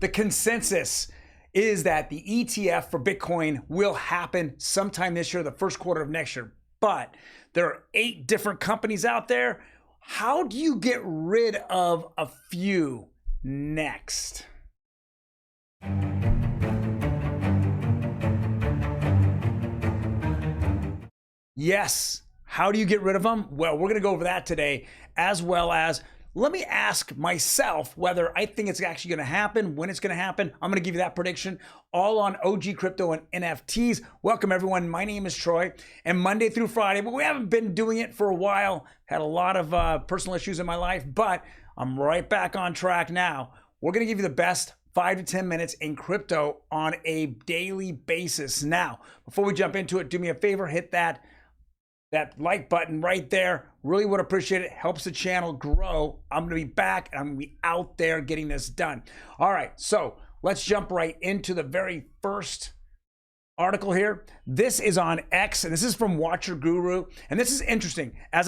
The consensus is that the ETF for Bitcoin will happen sometime this year, the first quarter of next year. But there are 8 different companies out there. How do you get rid of a few next? Yes. How do you get rid of them? Well, we're going to go over that today, as well as let me ask myself whether I think it's actually going to happen, when it's going to happen. I'm going to give you that prediction, all on OG Crypto and NFTs. Welcome, everyone. My name is Troy, and Monday through Friday, but we haven't been doing it for a while. Had a lot of personal issues in my life, but I'm right back on track now. We're going to give you the best 5 to 10 minutes in crypto on a daily basis. Now, before we jump into it, do me a favor, hit that like button right there. Really would appreciate it. Helps the channel grow. I'm going to be back and I'm going to be out there getting this done. All right, so let's jump right into the very first article here. This is on X, and this is from Watcher Guru. And this is interesting. As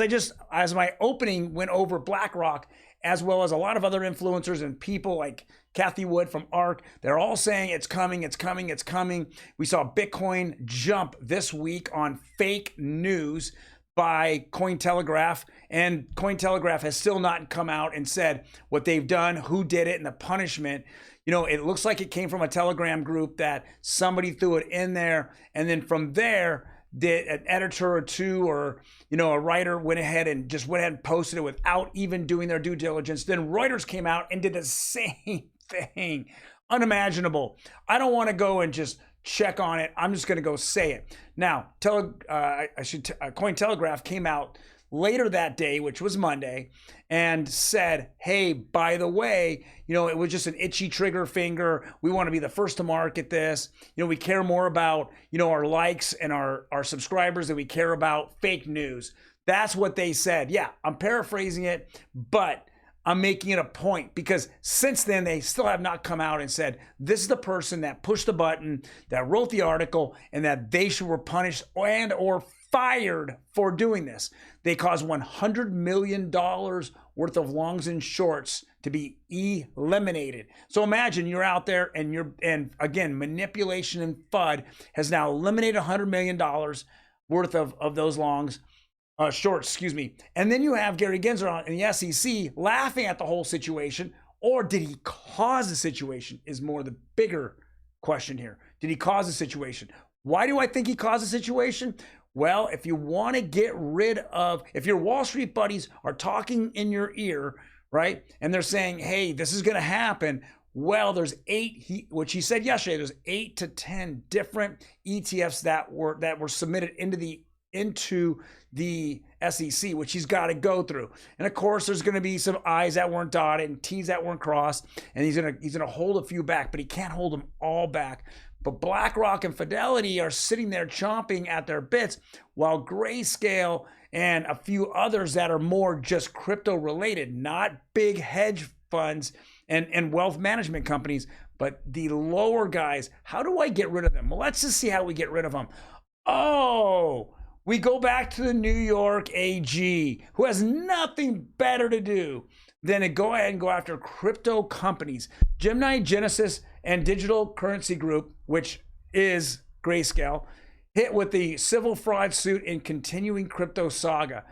my opening went over BlackRock, as well as a lot of other influencers and people like Kathy Wood from ARK, they're all saying it's coming, it's coming, it's coming. We saw Bitcoin jump this week on fake news by Cointelegraph, and Cointelegraph has still not come out and said what they've done, who did it, and the punishment. You know, it looks like it came from a Telegram group that somebody threw it in there, and then from there, did an editor or two or, you know, a writer went ahead and posted it without even doing their due diligence. Then Reuters came out and did the same thing. Unimaginable. I don't want to go and just check on it. I'm just going to go say it. Now, Cointelegraph came out later that day, which was Monday, and said, hey, by the way, you know, it was just an itchy trigger finger. We want to be the first to market this. You know, we care more about, you know, our likes and our subscribers than we care about fake news. That's what they said. Yeah, I'm paraphrasing it, but I'm making it a point because since then, they still have not come out and said, this is the person that pushed the button, that wrote the article, and that they were punished and or fired for doing this. They caused $100 million worth of longs and shorts to be eliminated. So imagine you're out there and again, manipulation and FUD has now eliminated $100 million worth of those longs. Shorts, excuse me. And then you have Gary Gensler in the SEC laughing at the whole situation, or did he cause the situation is more the bigger question here. Did he cause the situation? Why do I think he caused the situation? Well, if you want to get rid of, if your Wall Street buddies are talking in your ear, right, and they're saying, hey, this is going to happen, well, there's which he said yesterday, there's 8 to 10 different ETFs that were submitted into the SEC, which he's got to go through. And of course, there's going to be some I's that weren't dotted and T's that weren't crossed, and he's going to hold a few back, but he can't hold them all back. But BlackRock and Fidelity are sitting there chomping at their bits, while Greyscale and a few others that are more just crypto related, not big hedge funds and wealth management companies, but the lower guys. How do I get rid of them? Well, let's just see how we get rid of them. Oh, we go back to the New York AG, who has nothing better to do than to go ahead and go after crypto companies. Gemini, Genesis, and Digital Currency Group, which is Greyscale, hit with the civil fraud suit in continuing crypto saga.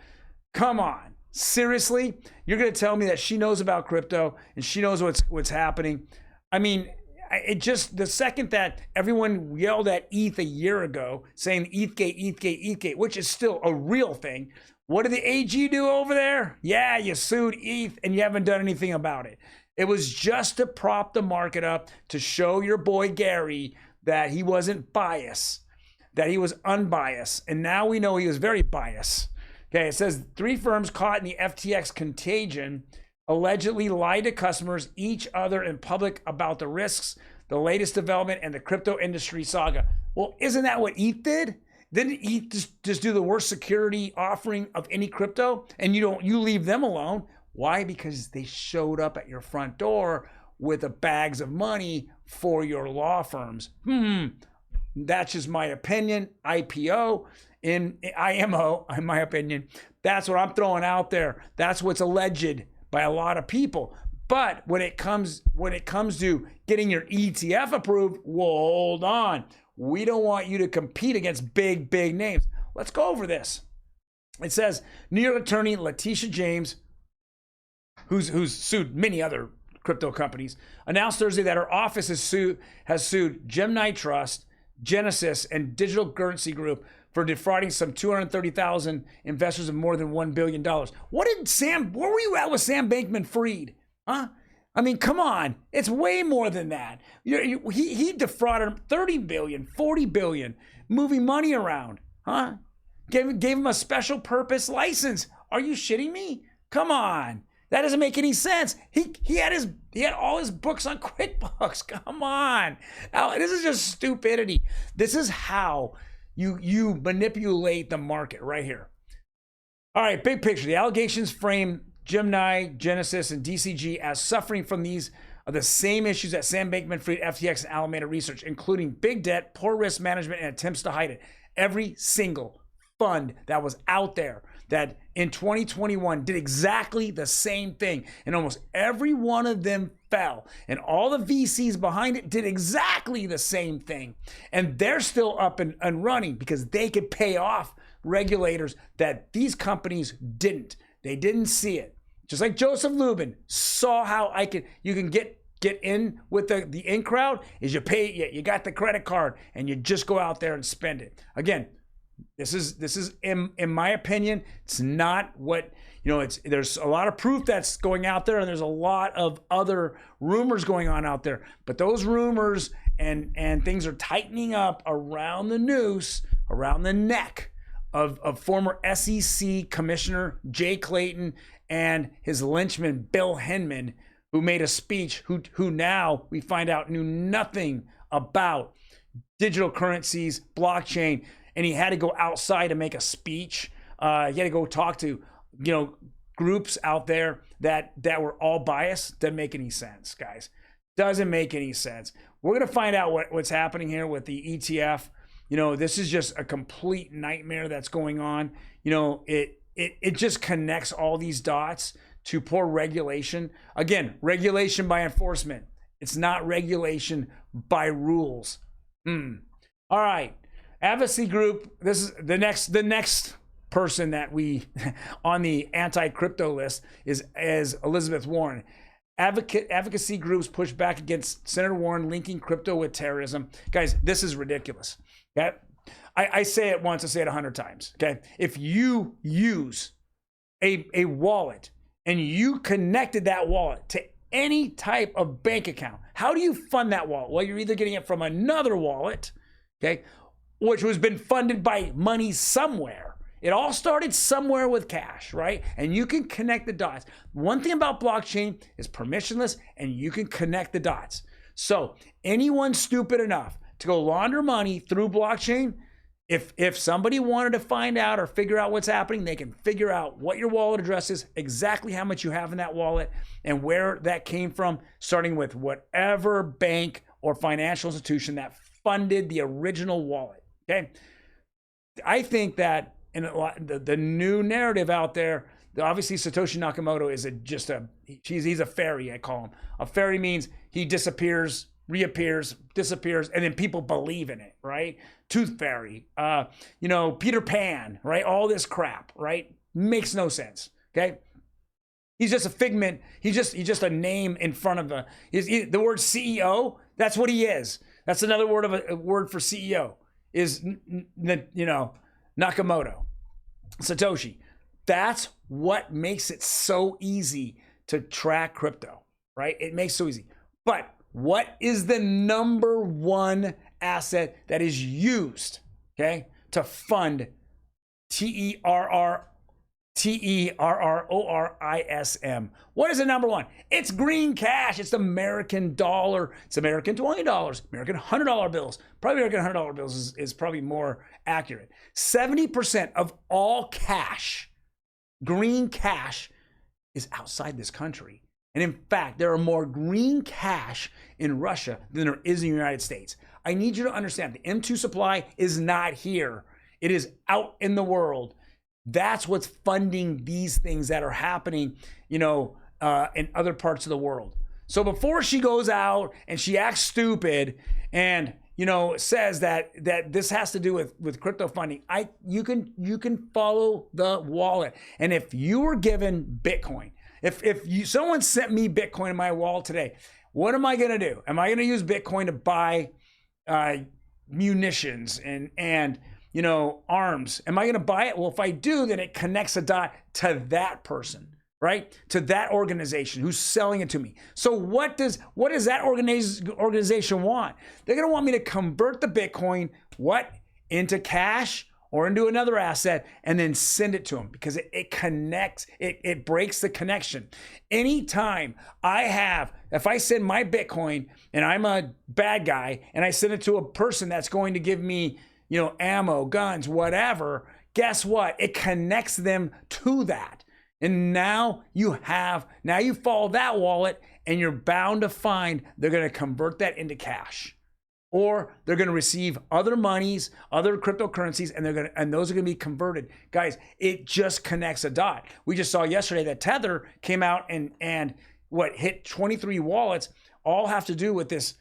Come on, seriously? You're going to tell me that she knows about crypto and she knows what's happening? I mean, it just, the second that everyone yelled at ETH a year ago, saying ETHgate, ETHgate, ETHgate, which is still a real thing, what did the AG do over there? Yeah, you sued ETH and you haven't done anything about it. It was just to prop the market up, to show your boy Gary that he wasn't biased, that he was unbiased. And now we know he was very biased. Okay, it says 3 firms caught in the FTX contagion allegedly lied to customers, each other in public about the risks, the latest development, and the crypto industry saga. Well, isn't that what ETH did? Didn't ETH just do the worst security offering of any crypto? And you leave them alone. Why? Because they showed up at your front door with the bags of money for your law firms. That's just my opinion. IPO in IMO, in my opinion. That's what I'm throwing out there. That's what's alleged by a lot of people. But when it comes to getting your ETF approved, well, hold on. We don't want you to compete against big names. Let's go over this. It says New York attorney Letitia James, who's sued many other crypto companies, announced Thursday that her office has sued Gemini Trust, Genesis, and Digital Currency Group for defrauding some 230,000 investors of more than $1 billion. Where were you at with Sam Bankman-Fried? Huh? I mean, come on. It's way more than that. He defrauded 30 billion, 40 billion, moving money around. Huh? Gave him a special purpose license. Are you shitting me? Come on. That doesn't make any sense. He had all his books on QuickBooks. Come on. Now, this is just stupidity. This is how you manipulate the market right here. All right, big picture. The allegations frame Gemini, Genesis, and DCG as suffering from these are the same issues that Sam Bankman-Fried, FTX, and Alameda Research, including big debt, poor risk management, and attempts to hide it. Every single fund that was out there that in 2021 did exactly the same thing, and almost every one of them fell, and all the VCs behind it did exactly the same thing, and they're still up and running because they could pay off regulators that these companies didn't. They didn't see it. Just like Joseph Lubin saw how you can get in with the in crowd is you got the credit card and you just go out there and spend it. Again, this is in my opinion, it's not what, there's a lot of proof that's going out there, and there's a lot of other rumors going on out there, but those rumors and things are tightening up around the noose, around the neck of former SEC Commissioner Jay Clayton and his lynchman Bill Hinman, who made a speech, who now we find out knew nothing about digital currencies, blockchain, and he had to go outside to make a speech. He had to go talk to, groups out there that were all biased. Doesn't make any sense, guys. Doesn't make any sense. We're gonna find out what's happening here with the ETF. This is just a complete nightmare that's going on. It just connects all these dots to poor regulation. Again, regulation by enforcement. It's not regulation by rules. All right. Advocacy group. This is the next person that we on the anti-crypto list is Elizabeth Warren. Advocacy groups push back against Senator Warren linking crypto with terrorism. Guys, this is ridiculous. Okay? I say it once, I say it 100 times. Okay? If you use a wallet and you connected that wallet to any type of bank account, how do you fund that wallet? Well, you're either getting it from another wallet, okay, which has been funded by money somewhere. It all started somewhere with cash, right? And you can connect the dots. One thing about blockchain is permissionless, and you can connect the dots. So anyone stupid enough to go launder money through blockchain, if somebody wanted to find out or figure out what's happening, they can figure out what your wallet address is, exactly how much you have in that wallet, and where that came from, starting with whatever bank or financial institution that funded the original wallet. Okay, I think that in the new narrative out there, obviously Satoshi Nakamoto is he's a fairy, I call him. A fairy means he disappears, reappears, disappears, and then people believe in it, right? Tooth fairy, Peter Pan, right? All this crap, right? Makes no sense, okay? He's just a figment. He's just a name in front of the word CEO. That's what he is. That's another word a word for CEO is, Nakamoto, Satoshi. That's what makes it so easy to track crypto, right? It makes it so easy. But what is the number one asset that is used, okay, to fund Terrorism? What is the number one? It's green cash. It's the American dollar. It's American $20, American $100 bills. Probably American $100 bills is probably more accurate. 70% of all cash, green cash, is outside this country. And in fact, there are more green cash in Russia than there is in the United States. I need you to understand the M2 supply is not here. It is out in the world. That's what's funding these things that are happening, in other parts of the world. So before she goes out and she acts stupid and says that this has to do with crypto funding, you can follow the wallet. And if you were given Bitcoin, if someone sent me Bitcoin in my wallet today, what am I going to do? Am I going to use Bitcoin to buy munitions and arms? Am I going to buy it? Well, if I do, then it connects a dot to that person, right? To that organization who's selling it to me. So what does that organization want? They're going to want me to convert the Bitcoin, into cash or into another asset, and then send it to them, because it connects, it breaks the connection. Anytime if I send my Bitcoin and I'm a bad guy and I send it to a person that's going to give me, ammo, guns, whatever, guess what? It connects them to that. And now you follow that wallet, and you're bound to find they're going to convert that into cash, or they're going to receive other monies, other cryptocurrencies, and those are going to be converted. Guys, it just connects a dot. We just saw yesterday that Tether came out and hit 23 wallets, all have to do with this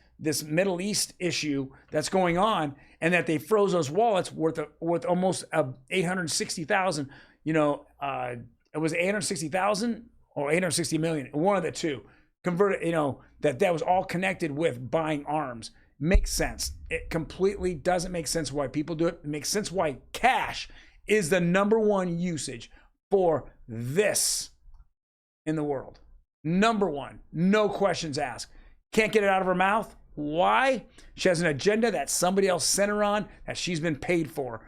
Middle East issue that's going on, and that they froze those wallets worth almost 860,000. It was 860,000 or 860 million, one of the two. Converted, that was all connected with buying arms. Makes sense. It completely doesn't make sense why people do it. It makes sense why cash is the #1 usage for this in the world. #1, no questions asked. Can't get it out of her mouth. Why? She has an agenda that somebody else sent her on, that she's been paid for.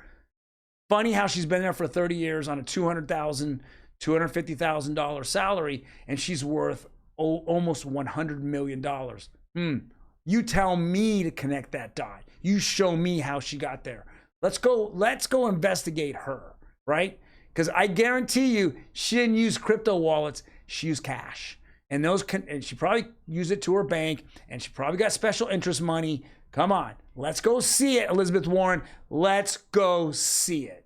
Funny how she's been there for 30 years on a $200,000, $250,000 salary, and she's worth almost $100 million. You tell me to connect that dot. You show me how she got there. Let's go investigate her, right? Because I guarantee you, she didn't use crypto wallets. She used cash, and she probably used it to her bank, and she probably got special interest money. Come on, let's go see it, Elizabeth Warren. Let's go see it.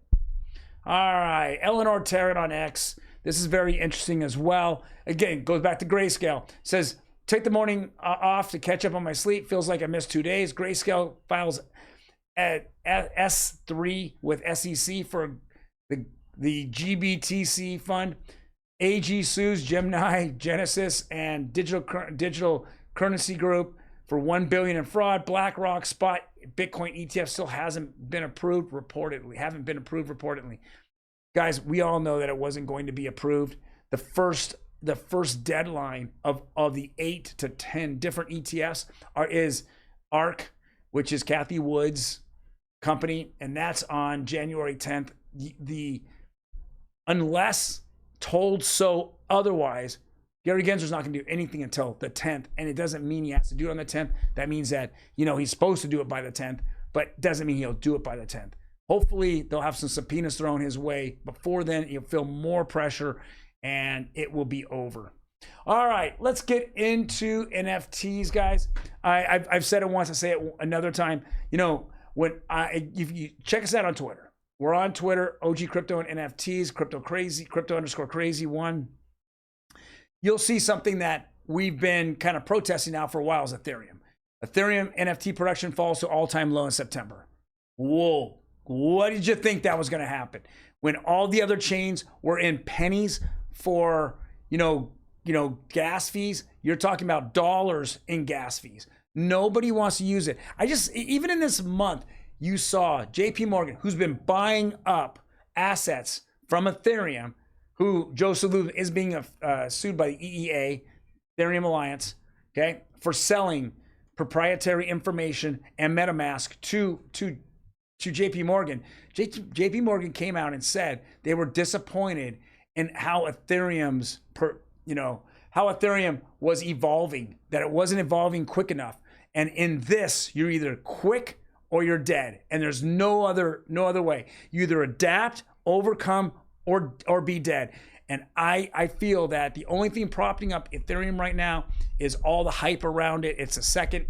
All right, Eleanor Tarrant on X. This is very interesting as well. Again, goes back to Greyscale. Says, take the morning off to catch up on my sleep. Feels like I missed 2 days. Greyscale files at S3 with SEC for the GBTC fund. AG sues Gemini, Genesis, and Digital Currency Group for $1 billion in fraud. BlackRock Spot Bitcoin ETF still haven't been approved reportedly. Guys, we all know that it wasn't going to be approved. The first deadline of the 8 to 10 different ETFs is ARK, which is Cathie Wood's company, and that's on January 10th. Unless told so otherwise, Gary Gensler's not going to do anything until the 10th, and it doesn't mean he has to do it on the 10th. That means that he's supposed to do it by the 10th, but doesn't mean he'll do it by the 10th. Hopefully, they'll have some subpoenas thrown his way before then. He'll feel more pressure, and it will be over. All right, let's get into NFTs, guys. I've said it once, I say it another time. If you check us out on Twitter, we're on Twitter, OG Crypto and NFTs, crypto_crazy1. You'll see something that we've been kind of protesting now for a while is Ethereum. Ethereum NFT production falls to all-time low in September. Whoa. What did you think that was going to happen? When all the other chains were in pennies for, gas fees, you're talking about dollars in gas fees. Nobody wants to use it. Even in this month, you saw JP Morgan, who's been buying up assets from Ethereum, who Joe Salud is being sued by the EEA, Ethereum Alliance, okay, for selling proprietary information and MetaMask to JP Morgan. JP Morgan came out and said they were disappointed in how Ethereum was evolving, that it wasn't evolving quick enough. And in this, you're either quick or you're dead. And there's no other way. You either adapt, overcome, or be dead. And I feel that the only thing propping up Ethereum right now is all the hype around it. It's second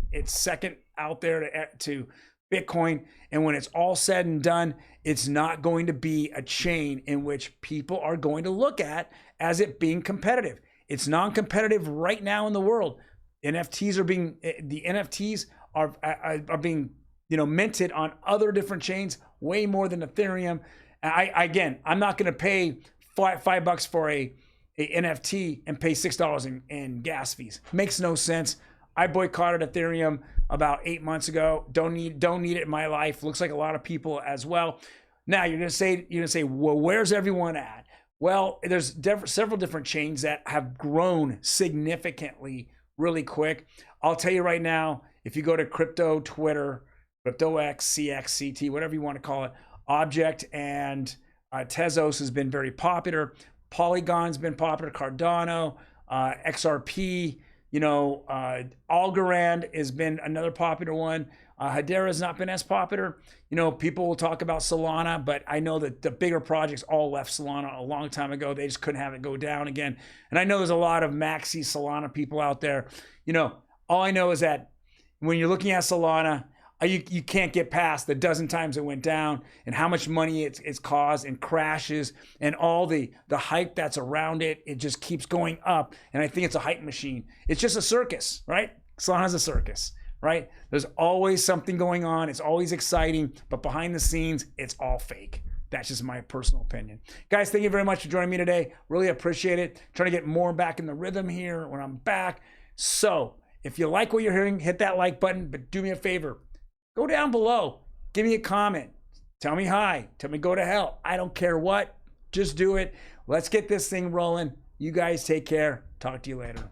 out there to Bitcoin. And when it's all said and done, it's not going to be a chain in which people are going to look at as it being competitive. It's non-competitive right now in the world. The NFTs are being, minted on other different chains, way more than Ethereum. I'm not going to pay $5 for a NFT and pay $6 in gas fees. Makes no sense. I boycotted Ethereum about 8 months ago. Don't need it in my life. Looks like a lot of people as well. Now you're gonna say, well, where's everyone at? Well, there's several different chains that have grown significantly really quick. I'll tell you right now, if you go to crypto Twitter, CryptoX, CXCT, whatever you want to call it, Object and Tezos has been very popular. Polygon's been popular. Cardano, XRP, Algorand has been another popular one. Hedera has not been as popular. People will talk about Solana, but I know that the bigger projects all left Solana a long time ago. They just couldn't have it go down again. And I know there's a lot of maxi Solana people out there. All I know is that when you're looking at Solana, you can't get past the dozen times it went down and how much money it's caused and crashes and all the hype that's around it. It just keeps going up. And I think it's a hype machine. It's just a circus, right? Solana's a circus, right? There's always something going on. It's always exciting, but behind the scenes, it's all fake. That's just my personal opinion. Guys, thank you very much for joining me today. Really appreciate it. Trying to get more back in the rhythm here when I'm back. So if you like what you're hearing, hit that like button, but do me a favor. Go down below, give me a comment, tell me hi, tell me go to hell. I don't care what, just do it. Let's get this thing rolling. You guys take care. Talk to you later.